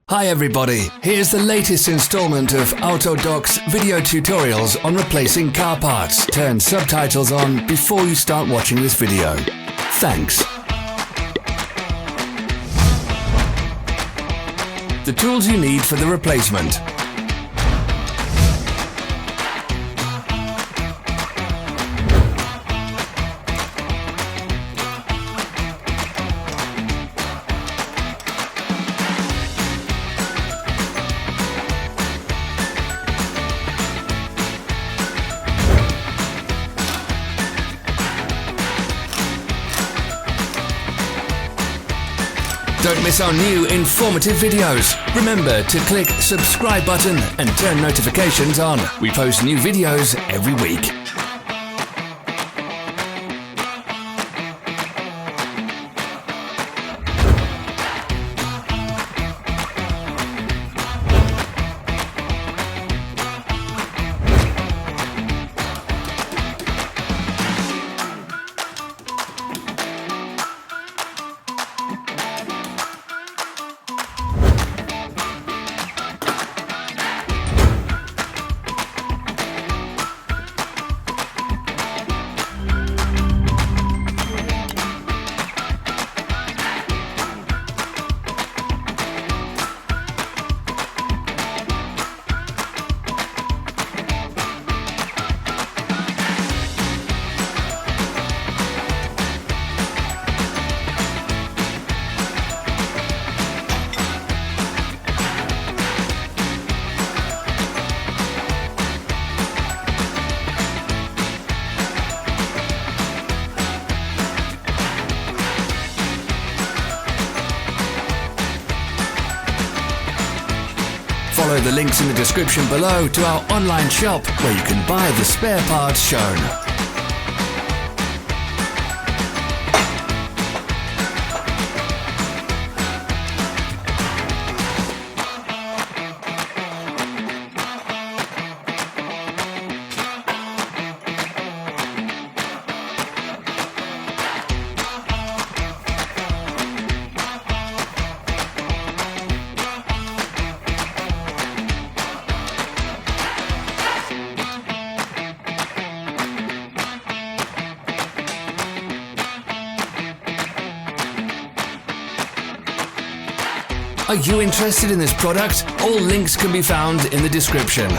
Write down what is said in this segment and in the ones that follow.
Hi everybody, here's the latest installment of Autodoc's video tutorials on replacing car parts. Turn subtitles on before you start watching this video. Thanks. The tools you need for the replacement. Don't miss our new informative videos. Remember to click subscribe button and turn notifications on. We post new videos every week. Follow the links in the description below to our online shop where you can buy the spare parts shown. Are you interested in this product? All links can be found in the description.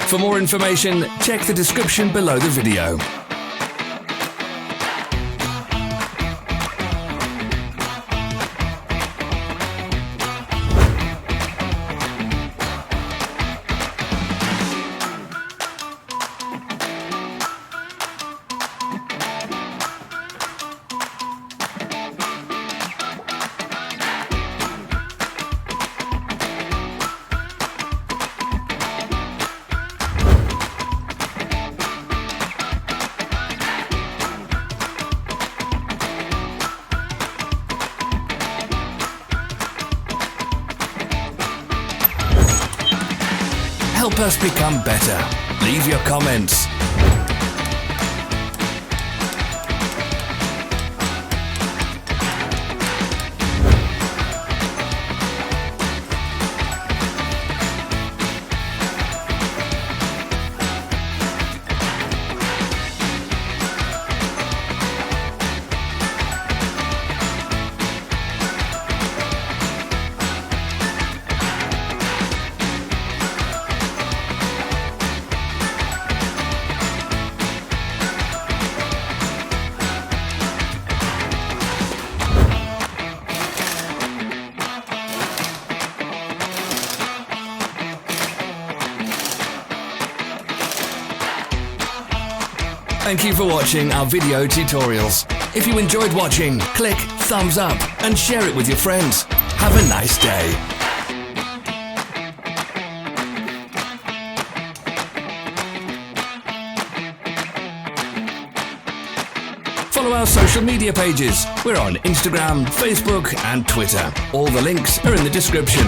For more information, check the description below the video. Help us become better. Leave your comments. Thank you for watching our video tutorials. If you enjoyed watching, click thumbs up and share it with your friends. Have a nice day. Follow our social media pages. We're on Instagram, Facebook and Twitter. All the links are in the description.